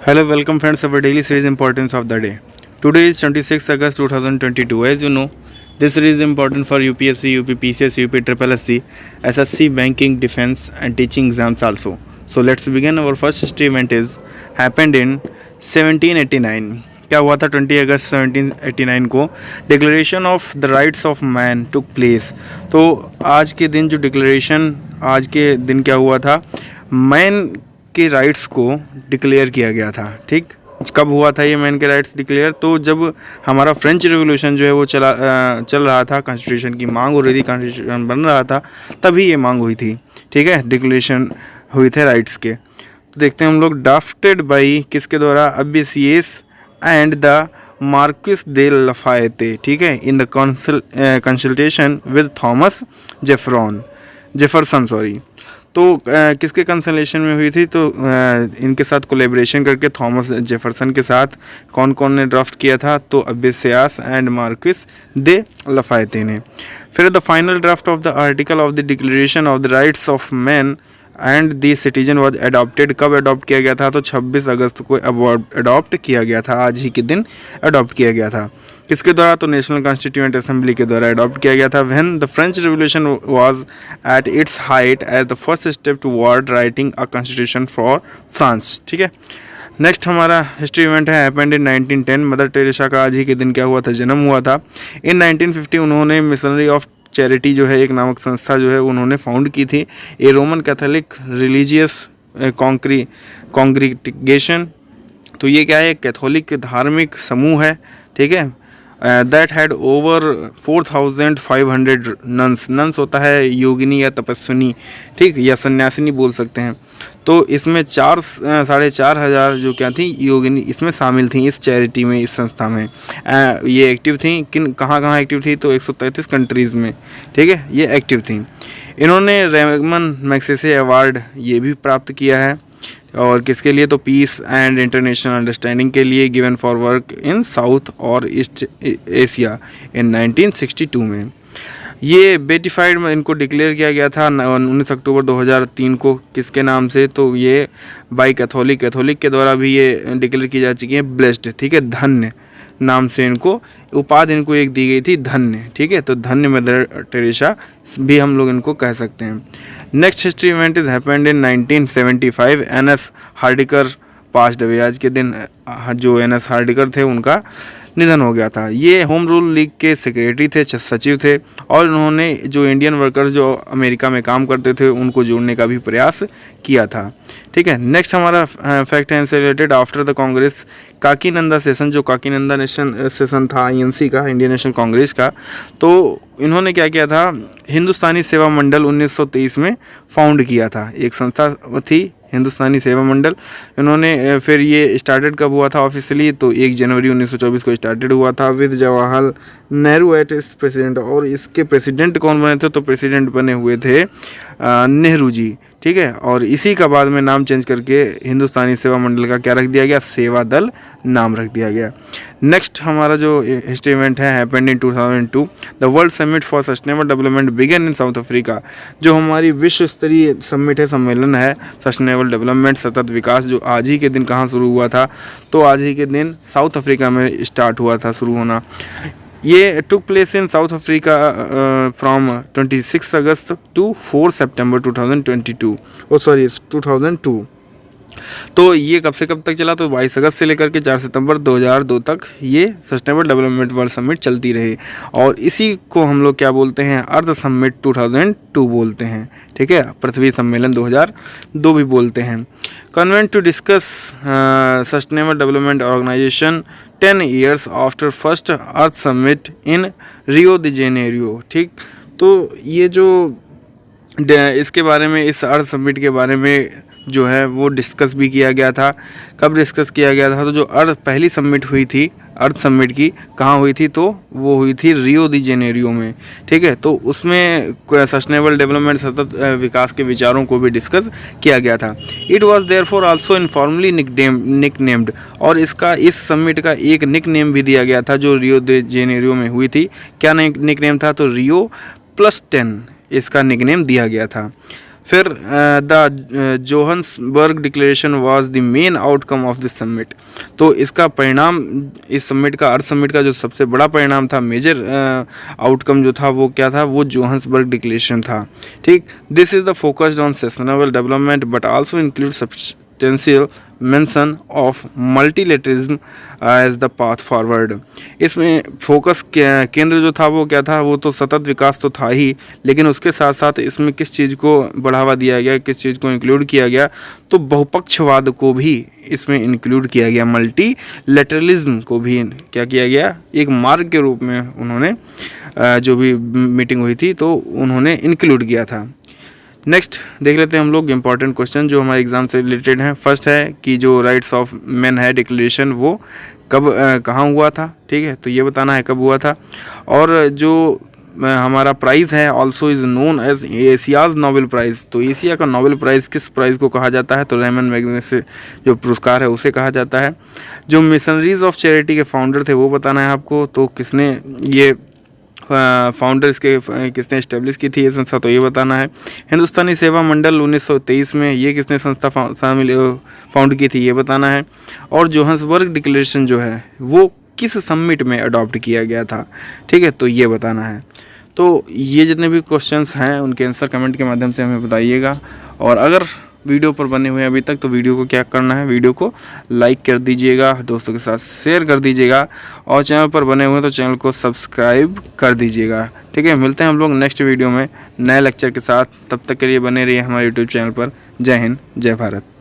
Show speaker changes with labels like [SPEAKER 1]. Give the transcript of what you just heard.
[SPEAKER 1] Hello, welcome friends of our daily series Importance of the Day. Today is 26 August 2022. As you know, this series is important for UPSC, UPPCS, UPSSC, SSC, banking, defense and teaching exams also. So let's begin. Our first history event is happened in 1789. क्या हुआ था 20 अगस्त 1789 को declaration of the rights of man took place. तो आज के दिन जो declaration आज के दिन क्या हुआ था, मैन के राइट्स को डिक्लेयर किया गया था। ठीक, कब हुआ था ये मैन के राइट्स डिक्लेयर? तो जब हमारा फ्रेंच रिवॉल्यूशन जो है वो चल रहा था, कॉन्स्टिट्यूशन की मांग हो रही थी, कॉन्स्टिट्यूशन बन रहा था, तभी ये मांग हुई थी। ठीक है, डिक्लेरेशन हुए थे राइट्स के। तो देखते हैं हम लोग, ड्राफ्टेड बाई किसके द्वारा, अबिसियस एंड द मार्क्विस दे लफायते। ठीक है, in the consultation with Thomas Jefferson sorry. तो किसके कंसल्टेशन में हुई थी? तो इनके साथ कोलेब्रेशन करके थॉमस जेफरसन के साथ कौन कौन ने ड्राफ्ट किया था? तो अबिसियस एंड मार्क्विस दे लफायते ने। फिर the final draft of the article of the declaration of the rights of man and the citizen was adopted. कब अडॉप्ट किया गया था? तो 26 अगस्त को अडॉप्ट किया गया था, आज ही के दिन अडॉप्ट किया गया था। किसके द्वारा? तो नेशनल कॉन्स्टिट्यूएंट असेंबली के द्वारा अडॉप्ट किया गया था। When the French revolution was at its height as the first step toward writing a constitution for France. ठीक है, नेक्स्ट हमारा हिस्ट्री इवेंट है हैपेंड इन 1910। मदर टेरेसा का आज ही के दिन क्या हुआ था? जन्म हुआ था। इन 1950 उन्होंने मिशनरी ऑफ चैरिटी जो है, एक नामक संस्था जो है उन्होंने फाउंड की थी। ए रोमन कैथोलिक रिलीजियस कॉन्ग्रीगेशन। तो ये क्या है? कैथोलिक धार्मिक समूह है। ठीक है, दैट हैड ओवर 4500 नन्स होता है योगिनी या तपस्विनी, ठीक, या सन्यासिनी बोल सकते हैं। तो इसमें 4,500 जो क्या थी योगिनी इसमें शामिल थी, इस चैरिटी में, इस संस्था में। ये एक्टिव थी। कहाँ एक्टिव थी? तो 133 कंट्रीज़ में। ठीक है, ये एक्टिव थी। इन्होंने रेमन मैग्सेसे अवार्ड ये भी प्राप्त किया है। और किसके लिए? तो पीस एंड इंटरनेशनल अंडरस्टैंडिंग के लिए, given for work in south और ईस्ट एशिया इन 1962 में। ये बेटिफाइड में इनको डिक्लेयर किया गया था 19 अक्टूबर 2003 को। किसके नाम से? तो ये बाई कैथोलिक के द्वारा भी ये डिक्लेयर की जा चुकी है ब्लेस्ड। ठीक है, धन्य नाम से इनको उपाधि इनको एक दी गई थी, धन्य। ठीक है, तो धन्य मदर टेरेसा भी हम लोग इनको कह सकते हैं। Next history event is happened in 1975। NS Hardikar passed away. आज के दिन जो एनएस हार्डिकर थे उनका निधन हो गया था। ये होम रूल लीग के सेक्रेटरी थे, सचिव थे, और उन्होंने जो इंडियन वर्कर्स जो अमेरिका में काम करते थे उनको जोड़ने का भी प्रयास किया था। ठीक है, नेक्स्ट हमारा फैक्ट है इनसे related. After the Congress Kakinada session, जो काकीनंदा नेशन सेशन था आईएनसी का, इंडियन नेशनल कांग्रेस का, तो इन्होंने क्या किया था? हिंदुस्तानी सेवा मंडल 1923 में फाउंड किया था। एक संस्था थी हिंदुस्तानी सेवा मंडल। इन्होंने फिर ये स्टार्टेड कब हुआ था ऑफिशियली? तो 1 जनवरी 1924 को स्टार्टेड हुआ था विद जवाहरलाल नेहरू एट इस प्रेसिडेंट। और इसके प्रेसिडेंट कौन बने थे? तो प्रेसिडेंट बने हुए थे नेहरू जी। ठीक है, और इसी का बाद में नाम चेंज करके हिंदुस्तानी सेवा मंडल का क्या रख दिया गया? सेवा दल नाम रख दिया गया। नेक्स्ट हमारा जो हिस्ट्री इवेंट है happened in 2002। The world summit for sustainable development began in South Africa. जो हमारी विश्व स्तरीय समिट है, सम्मेलन है सस्टेनेबल डेवलपमेंट, सतत विकास, जो आज ही के दिन कहाँ शुरू हुआ था? तो आज ही के दिन साउथ अफ्रीका में स्टार्ट हुआ था, शुरू होना। ये took place in South Africa from 26 अगस्त टू 4 सितंबर 2002। तो ये कब से कब तक चला? तो 22 अगस्त से लेकर के 4 सितंबर 2002 तक ये सस्टेनेबल डेवलपमेंट वर्ल्ड समिट चलती रही। और इसी को हम लोग क्या बोलते हैं? अर्थ समिट 2002 बोलते हैं। ठीक है, पृथ्वी सम्मेलन 2002 भी बोलते हैं। Convened to discuss sustainable development organisation 10 years after first earth summit in Rio de Janeiro. ठीक, तो ये जो इसके बारे में, इस अर्थ समिट के बारे में जो है वो डिस्कस भी किया गया था। कब डिस्कस किया गया था? तो जो पहली समिट हुई थी अर्थ समिट की, कहाँ हुई थी? तो वो हुई थी रियो दी जेनेरियो में। ठीक है, तो उसमें सस्टेनेबल डेवलपमेंट, सतत विकास के विचारों को भी डिस्कस किया गया था। It was therefore also informally nicknamed. और इसका, इस समिट का एक निक नेम भी दिया गया था जो रियो दी जेनेरियो में हुई थी। क्या निक नेम था? तो रियो +10 इसका निक नेम दिया गया था। फिर the Johannesburg declaration was the main outcome of this summit. तो इसका परिणाम, इस समिट का, अर्थ समिट का जो सबसे बड़ा परिणाम था, मेजर आउटकम जो था वो क्या था, वो जोहान्सबर्ग डिक्लेरेशन था। ठीक, this is the focused on sustainable development but also include substantial mention of multilateralism as the path forward. इसमें फोकस केंद्र जो था वो क्या था, वो तो सतत विकास तो था ही, लेकिन उसके साथ साथ इसमें किस चीज़ को बढ़ावा दिया गया, किस चीज़ को इंक्लूड किया गया, तो बहुपक्षवाद को भी इसमें इंक्लूड किया गया, मल्टीलेटरलिज्म को भी क्या किया गया, एक मार्ग के रूप में उन्होंने जो भी मीटिंग हुई थी तो उन्होंने इंक्लूड किया था। नेक्स्ट देख लेते हैं हम लोग इंपॉर्टेंट क्वेश्चन जो हमारे एग्जाम से रिलेटेड हैं। फर्स्ट है कि जो राइट्स ऑफ मैन है डिक्लेरेशन वो कब कहाँ हुआ था, ठीक है, तो ये बताना है कब हुआ था। और जो हमारा प्राइज़ है also is known as Asia's Nobel prize, तो एशिया का नोबेल प्राइज़ किस प्राइज़ को कहा जाता है, तो रेमन मैग्सेसे जो पुरस्कार है उसे कहा जाता है। जो मिशनरीज ऑफ चैरिटी के फाउंडर थे वो बताना है आपको, तो किसने ये फाउंडर इसके किसने इस्टेब्लिश की थी ये संस्था, तो ये बताना है। हिंदुस्तानी सेवा मंडल 1923 में ये किसने संस्था फाउंड की थी, ये बताना है। और जोहान्सबर्ग डिक्लेरेशन जो है वो किस समिट में अडॉप्ट किया गया था, ठीक है, तो ये बताना है। तो ये जितने भी क्वेश्चंस हैं उनके आंसर कमेंट के माध्यम से हमें बताइएगा। और अगर वीडियो पर बने हुए हैं अभी तक तो वीडियो को क्या करना है, वीडियो को लाइक कर दीजिएगा, दोस्तों के साथ शेयर कर दीजिएगा, और चैनल पर बने हुए हैं तो चैनल को सब्सक्राइब कर दीजिएगा। ठीक है, मिलते हैं हम लोग नेक्स्ट वीडियो में नए लेक्चर के साथ, तब तक के लिए बने रहिए हमारे यूट्यूब चैनल पर। जय हिंद, जय भारत।